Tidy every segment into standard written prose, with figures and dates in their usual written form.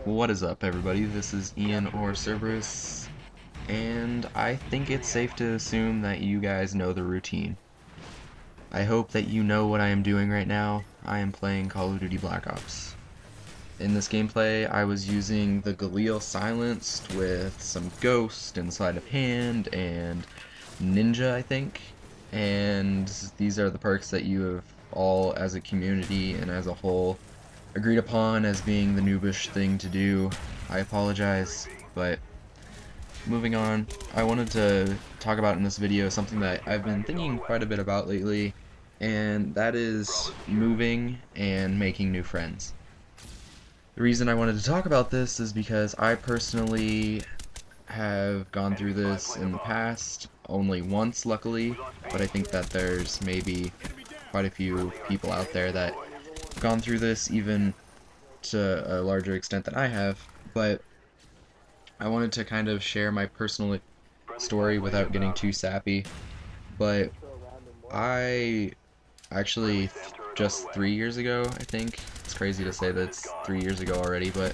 What is up, everybody? This is Ian or Cerberus, and I think it's safe to assume that you guys know the routine. I hope that you know what I am doing right now. I am playing Call of Duty Black Ops. In this gameplay, I was using the Galil Silenced with some Ghost and Sleight of Hand and Ninja, I think. And these are the perks that you have all, as a community and as a whole, agreed upon as being the noobish thing to do. I apologize, but moving on, I wanted to talk about in this video something that I've been thinking quite a bit about lately, and that is moving and making new friends. The reason I wanted to talk about this is because I personally have gone through this in the past, only once luckily, but I think that there's maybe quite a few people out there that have gone through this even to a larger extent than I have, but I wanted to kind of share my personal story without getting too sappy. But I actually, just 3 years ago, I think, it's crazy to say that it's 3 years ago already, but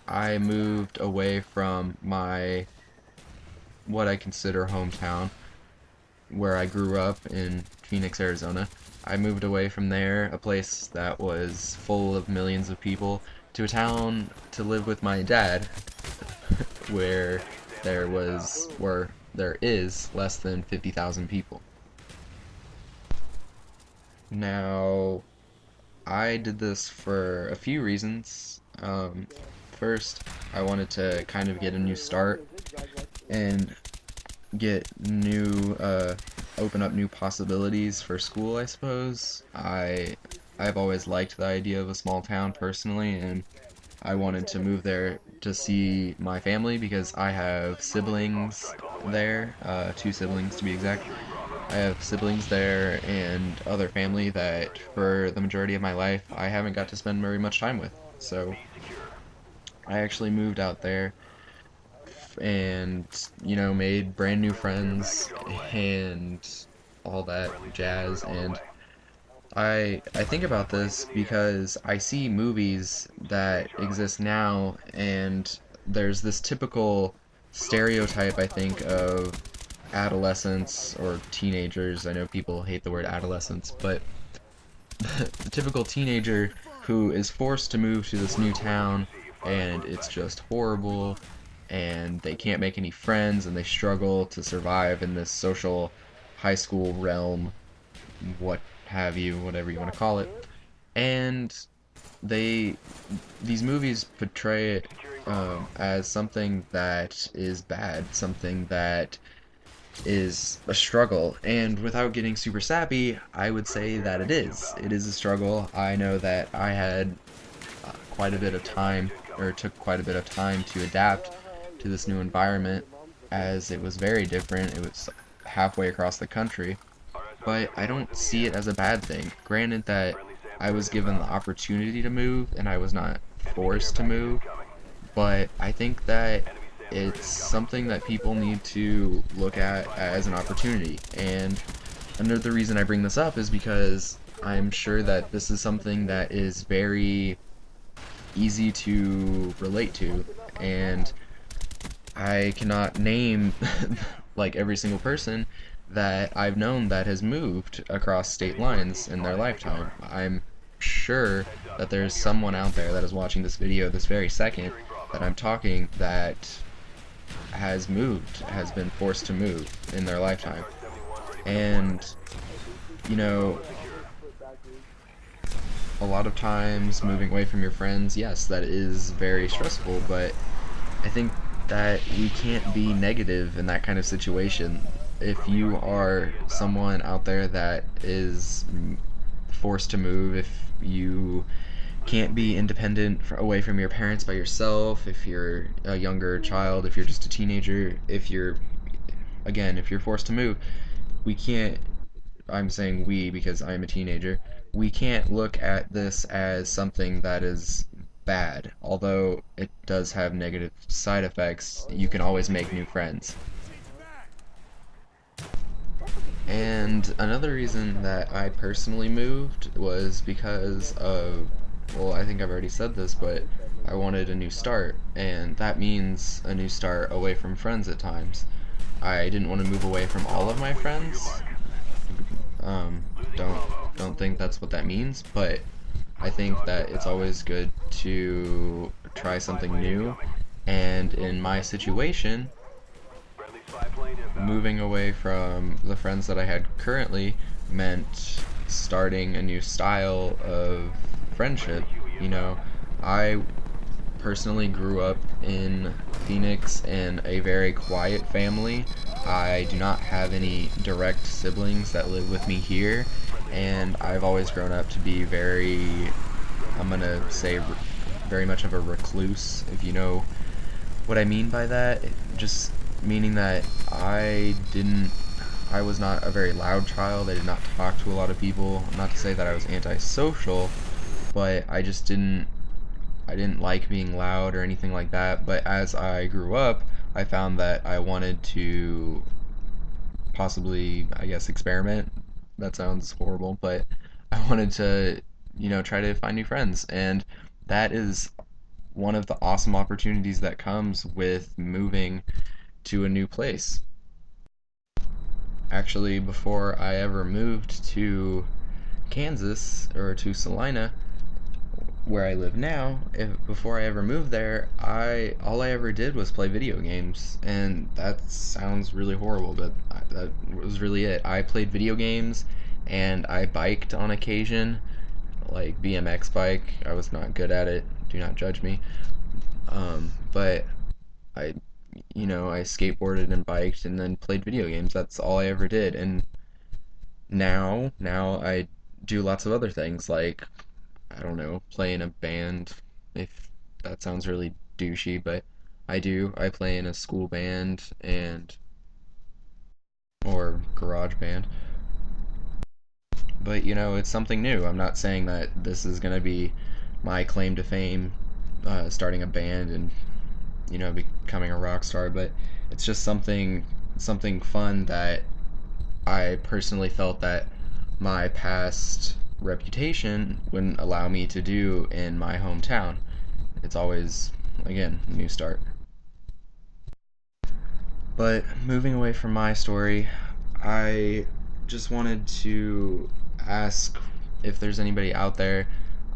I moved away from my, what I consider hometown, where I grew up in Phoenix, Arizona. I moved away from there, a place that was full of millions of people, to a town to live with my dad, where there is less than 50,000 people. Now, I did this for a few reasons. First, I wanted to kind of get a new start and get new, open up new possibilities for school, I suppose. I've always liked the idea of a small town personally, and I wanted to move there to see my family because I have siblings there, 2 siblings to be exact. I have siblings there and other family that for the majority of my life I haven't got to spend very much time with. So I actually moved out there and, made brand new friends and all that jazz. And I think about this because I see movies that exist now, and there's this typical stereotype, I think, of adolescents or teenagers. I know people hate the word adolescents, but the typical teenager who is forced to move to this new town, and it's just horrible, and they can't make any friends, and they struggle to survive in this social high school realm, what have you, whatever you want to call it. And these movies portray it as something that is bad, something that is a struggle. And without getting super sappy, I would say that it is. It is a struggle. I know that I had quite a bit of time, or took quite a bit of time to adapt to this new environment, as it was very different. It was halfway across the country. But I don't see it as a bad thing. Granted that I was given the opportunity to move and I was not forced to move, but I think that it's something that people need to look at as an opportunity. And another reason I bring this up is because I'm sure that this is something that is very easy to relate to, and I cannot name like every single person that I've known that has moved across state lines in their lifetime. I'm sure that there's someone out there that is watching this video this very second that I'm talking that has moved, has been forced to move in their lifetime. And, a lot of times moving away from your friends, yes, that is very stressful, but I think that we can't be negative in that kind of situation. If you are someone out there that is forced to move, if you can't be independent away from your parents by yourself, if you're a younger child, if you're just a teenager, if you're forced to move, we can't, I'm saying we because I'm a teenager, we can't look at this as something that is bad. Although it does have negative side effects, you can always make new friends. And another reason that I personally moved was because of well, I think I've already said this, but I wanted a new start, and that means a new start away from friends at times. I didn't want to move away from all of my friends. Um, don't don't think that's what that means, but I think that it's always good to try something new. And in my situation, moving away from the friends that I had currently meant starting a new style of friendship. You know, I personally grew up in Phoenix in a very quiet family. I do not have any direct siblings that live with me here, and I've always grown up to be very, I'm gonna say, very much of a recluse, if you know what I mean by that. Just meaning that I was not a very loud child. I did not talk to a lot of people. Not to say that I was antisocial, but I didn't like being loud or anything like that. But as I grew up, I found that I wanted to possibly, I guess, experiment. That sounds horrible, but I wanted to, try to find new friends. And that is one of the awesome opportunities that comes with moving to a new place. Actually, before I ever moved to Kansas or to Salina, where I live now, before I ever moved there, I all I ever did was play video games, and that sounds really horrible, but that was really it. I played video games, and I biked on occasion, like BMX bike. I was not good at it. Do not judge me. But I, I skateboarded and biked, and then played video games. That's all I ever did, and now I do lots of other things like I don't know, play in a band, if that sounds really douchey, but I do. I play in a school band and or garage band. But it's something new. I'm not saying that this is gonna be my claim to fame, starting a band and becoming a rock star, but it's just something fun that I personally felt that my past reputation wouldn't allow me to do in my hometown. It's always, again, a new start. But moving away from my story, I just wanted to ask if there's anybody out there.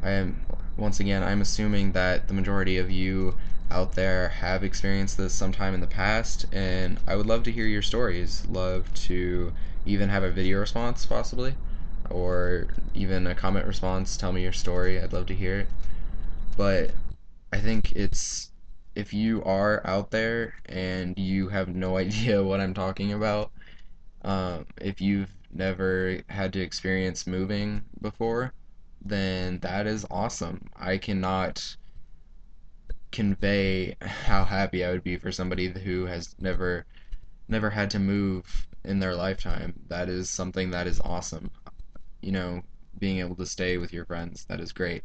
I am, once again, I'm assuming that the majority of you out there have experienced this sometime in the past, and I would love to hear your stories. Love to even have a video response, possibly, or even a comment response. Tell me your story. I'd love to hear it. But I think it's if you are out there and you have no idea what I'm talking about, if you've never had to experience moving before, then that is awesome. I cannot convey how happy I would be for somebody who has never had to move in their lifetime. That is something that is awesome. You know, being able to stay with your friends, that is great.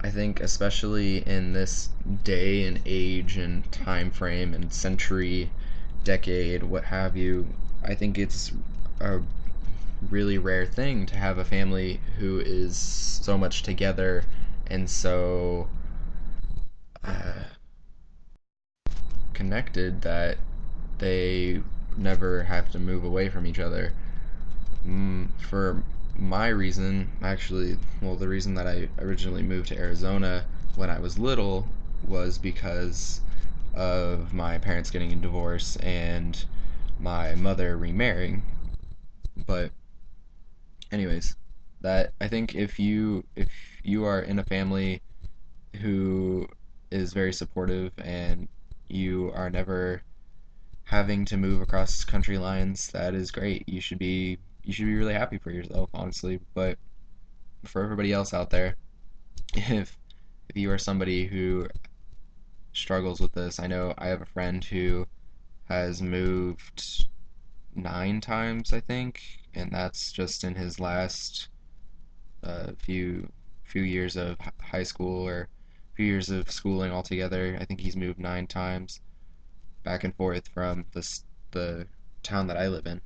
I think especially in this day and age and time frame and century, decade, what have you, I think it's a really rare thing to have a family who is so much together and so uh, connected that they never have to move away from each other. For my reason, actually, well, the reason that I originally moved to Arizona when I was little was because of my parents getting a divorce and my mother remarrying. But anyways, that I think if you are in a family who is very supportive and you are never having to move across country lines, that is great. You should be really happy for yourself, honestly. But for everybody else out there, if if you are somebody who struggles with this, I know I have a friend who has moved 9 times, I think, and that's just in his last few years of high school or few years of schooling altogether. I think he's moved 9 times back and forth from the town that I live in.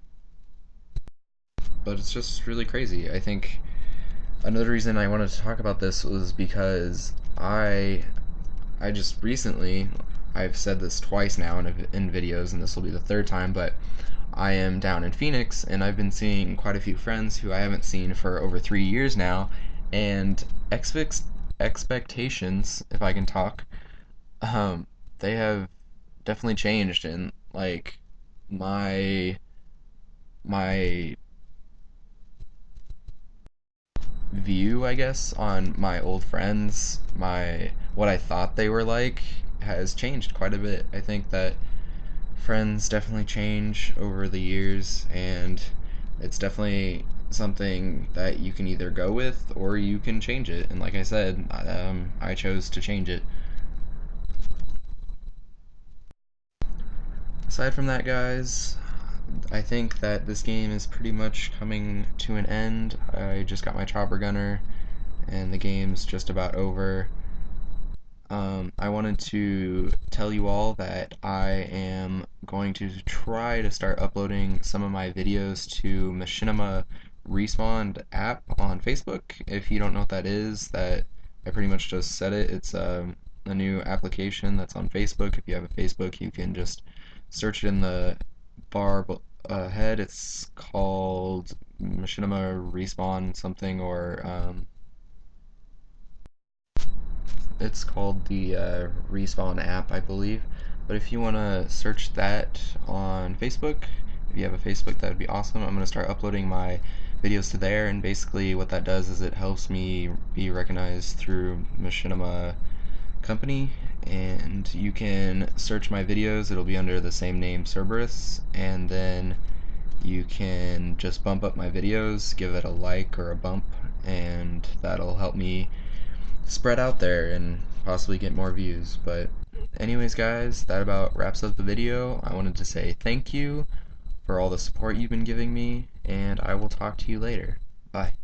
But it's just really crazy. I think Another reason I wanted to talk about this was because I just recently, I've said this twice now in videos, and this will be the third time, but I am down in Phoenix, and I've been seeing quite a few friends who I haven't seen for over 3 years now, and expectations, if I can talk, um, they have definitely changed, and like my my view, I guess, on my old friends, my what I thought they were like, has changed quite a bit. I think that friends definitely change over the years, and it's definitely something that you can either go with or you can change it. And like I said, I chose to change it. Aside from that, guys, I think that this game is pretty much coming to an end. I just got my chopper gunner, and the game's just about over. I wanted to tell you all that I am going to try to start uploading some of my videos to Machinima Respawned app on Facebook. If you don't know what that is, that I pretty much just said it. It's a new application that's on Facebook. If you have a Facebook, you can just search it in the bar ahead. It's called Machinima Respawn something, or it's called the Respawn app, I believe. But if you want to search that on Facebook, if you have a Facebook, that would be awesome. I'm going to start uploading my videos to there, and basically what that does is it helps me be recognized through Machinima Company, and you can search my videos. It'll be under the same name, Cerberus, and then you can just bump up my videos, give it a like or a bump, and that'll help me spread out there and possibly get more views. But anyways, guys, that about wraps up the video. I wanted to say thank you for all the support you've been giving me, and I will talk to you later. Bye.